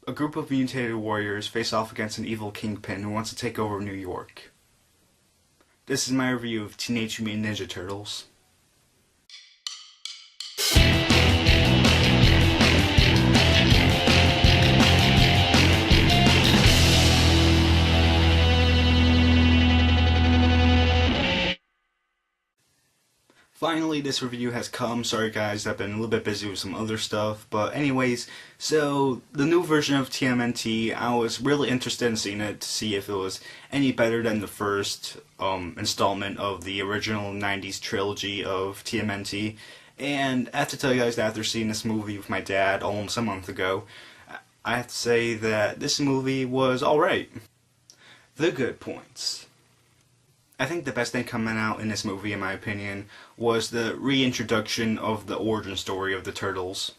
A group of mutated warriors face off against an evil kingpin who wants to take over New York. This is my review of Teenage Mutant Ninja Turtles. Finally, this review has come. Sorry guys, I've been a little bit busy with some other stuff. But anyways, so the new version of TMNT, I was really interested in seeing it to see if it was any better than the first installment of the original 90s trilogy of TMNT. And I have to tell you guys that after seeing this movie with my dad almost a month ago, I have to say that this movie was alright. The good points. I think the best thing coming out in this movie, in my opinion, was the reintroduction of the origin story of the Turtles.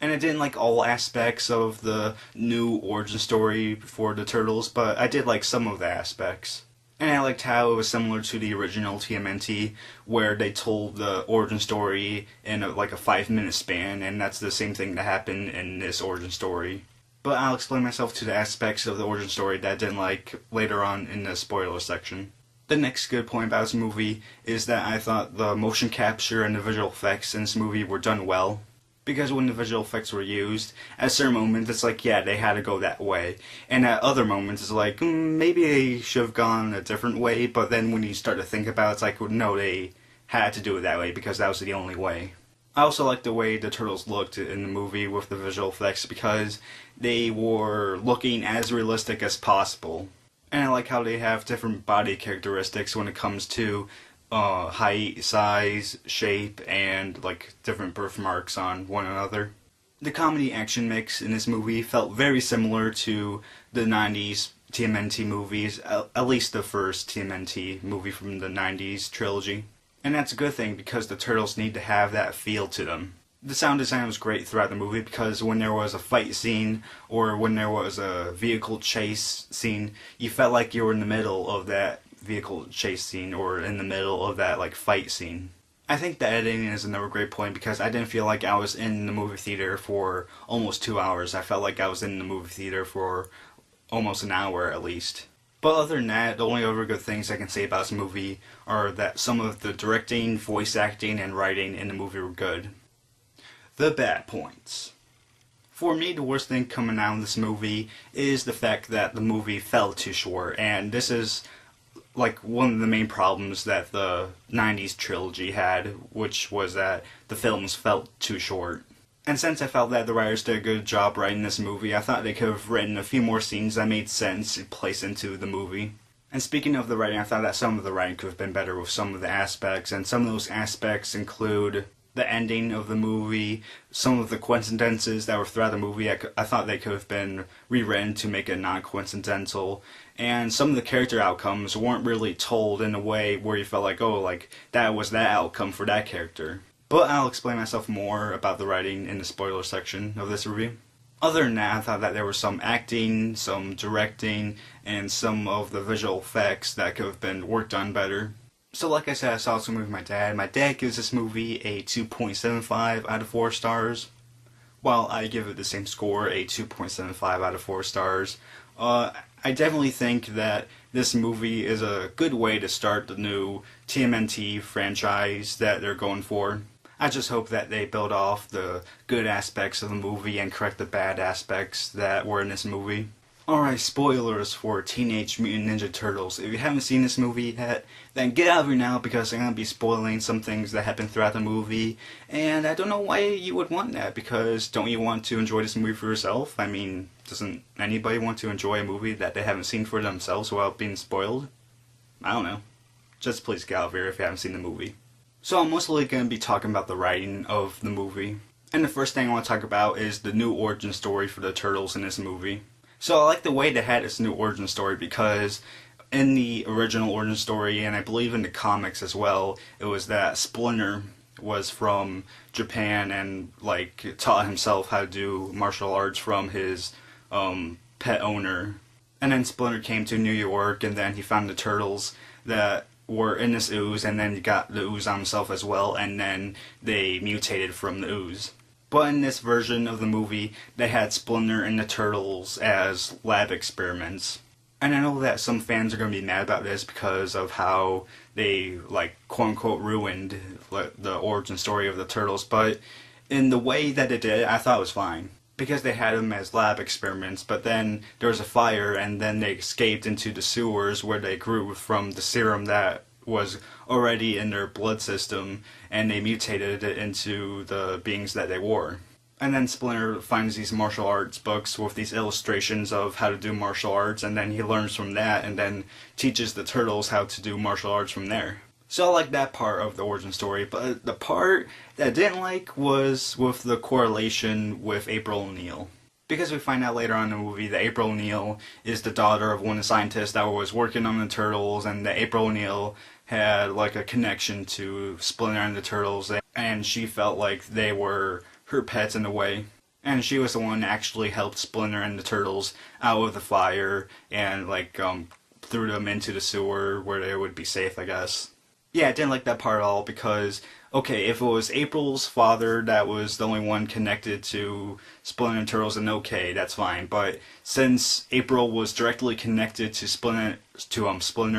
And I didn't like all aspects of the new origin story for the Turtles, but I did like some of the aspects. And I liked how it was similar to the original TMNT, where they told the origin story in like a 5-minute span, and that's the same thing that happened in this origin story. But I'll explain myself to the aspects of the origin story that I didn't like later on in the spoiler section. The next good point about this movie is that I thought the motion capture and the visual effects in this movie were done well. Because when the visual effects were used, at certain moments it's like, yeah, they had to go that way. And at other moments it's like, maybe they should have gone a different way, but then when you start to think about it, it's like, no, they had to do it that way because that was the only way. I also like the way the Turtles looked in the movie with the visual effects because they were looking as realistic as possible. And I like how they have different body characteristics when it comes to height, size, shape, and like different birthmarks on one another. The comedy action mix in this movie felt very similar to the 90s TMNT movies, at least the first TMNT movie from the 90s trilogy. And that's a good thing because the Turtles need to have that feel to them. The sound design was great throughout the movie because when there was a fight scene or when there was a vehicle chase scene, you felt like you were in the middle of that vehicle chase scene or in the middle of that like fight scene. I think the editing is another great point because I didn't feel like I was in the movie theater for almost 2 hours. I felt like I was in the movie theater for almost an hour at least. But other than that, the only other good things I can say about this movie are that some of the directing, voice acting, and writing in the movie were good. The bad points. For me, the worst thing coming out of this movie is the fact that the movie fell too short, and this is like one of the main problems that the 90s trilogy had, which was that the films felt too short. And since I felt that the writers did a good job writing this movie, I thought they could have written a few more scenes that made sense to place into the movie. And speaking of the writing, I thought that some of the writing could have been better with some of the aspects, and some of those aspects include the ending of the movie, some of the coincidences that were throughout the movie. I thought they could have been rewritten to make it non-coincidental, and some of the character outcomes weren't really told in a way where you felt like, oh, like that was that outcome for that character. But I'll explain myself more about the writing in the spoiler section of this review. Other than that, I thought that there was some acting, some directing, and some of the visual effects that could have been worked on better. So like I said, I saw this movie with my dad. My dad gives this movie a 2.75 out of 4 stars, while I give it the same score, a 2.75 out of 4 stars. I definitely think that this movie is a good way to start the new TMNT franchise that they're going for. I just hope that they build off the good aspects of the movie and correct the bad aspects that were in this movie. Alright, spoilers for Teenage Mutant Ninja Turtles. If you haven't seen this movie yet, then get out of here now because I'm going to be spoiling some things that happen throughout the movie. And I don't know why you would want that, because don't you want to enjoy this movie for yourself? I mean, doesn't anybody want to enjoy a movie that they haven't seen for themselves without being spoiled? I don't know. Just please get out of here if you haven't seen the movie. So I'm mostly going to be talking about the writing of the movie. And the first thing I want to talk about is the new origin story for the Turtles in this movie. So I like the way they had this new origin story because in the original origin story, and I believe in the comics as well, it was that Splinter was from Japan and like taught himself how to do martial arts from his pet owner. And then Splinter came to New York and then he found the Turtles that were in this ooze, and then he got the ooze on himself as well, and then they mutated from the ooze. But in this version of the movie, they had Splinter and the Turtles as lab experiments. And I know that some fans are going to be mad about this because of how they, like, quote-unquote ruined the origin story of the Turtles, but in the way that it did, I thought it was fine. Because they had them as lab experiments, but then there was a fire, and then they escaped into the sewers where they grew from the serum that was already in their blood system, and they mutated it into the beings that they were. And then Splinter finds these martial arts books with these illustrations of how to do martial arts, and then he learns from that, and then teaches the Turtles how to do martial arts from there. So I like that part of the origin story, but the part that I didn't like was with the correlation with April O'Neil. Because we find out later on in the movie that April O'Neil is the daughter of one of the scientists that was working on the Turtles, and that April O'Neil had like a connection to Splinter and the Turtles, and she felt like they were her pets in a way. And she was the one that actually helped Splinter and the Turtles out of the fire and like threw them into the sewer where they would be safe, I guess. Yeah, I didn't like that part at all because, okay, if it was April's father that was the only one connected to Splinter and Turtles, then okay, that's fine. But since April was directly connected to Splinter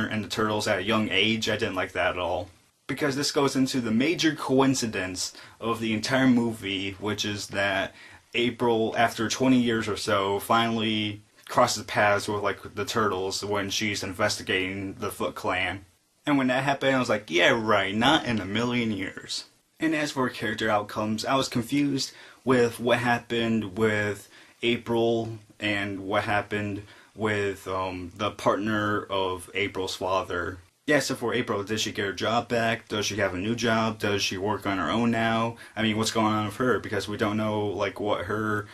and the Turtles at a young age, I didn't like that at all. Because this goes into the major coincidence of the entire movie, which is that April, after 20 years or so, finally crosses paths with like the Turtles when she's investigating the Foot Clan. And when that happened, I was like, yeah, right, not in a million years. And as for character outcomes, I was confused with what happened with April and what happened with the partner of April's father. Yeah, so for April, did she get her job back? Does she have a new job? Does she work on her own now? I mean, what's going on with her? Because we don't know, like, what her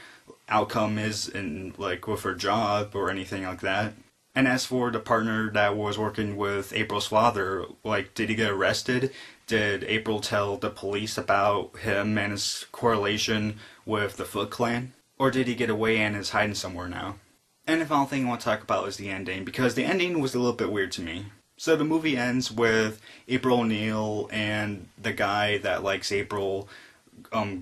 outcome is in, like, with her job or anything like that. And as for the partner that was working with April's father, like, did he get arrested? Did April tell the police about him and his correlation with the Foot Clan? Or did he get away and is hiding somewhere now? And the final thing I want to talk about is the ending, because the ending was a little bit weird to me. So the movie ends with April O'Neil and the guy that likes April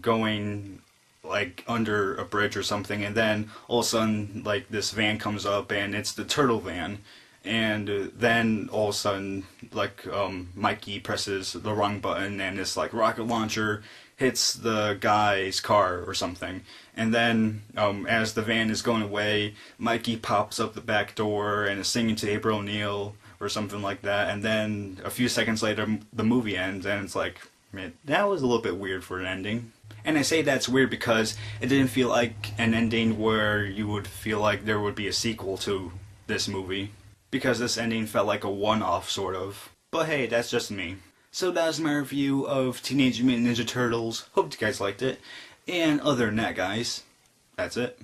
going like under a bridge or something, and then all of a sudden like this van comes up and it's the turtle van, and then all of a sudden like Mikey presses the wrong button and this like rocket launcher hits the guy's car or something, and then as the van is going away, Mikey pops up the back door and is singing to April O'Neil or something like that, and then a few seconds later the movie ends, and it's like, man, that was a little bit weird for an ending. And I say that's weird because it didn't feel like an ending where you would feel like there would be a sequel to this movie. Because this ending felt like a one-off, sort of. But hey, that's just me. So that was my review of Teenage Mutant Ninja Turtles. Hope you guys liked it. And other than that, guys, that's it.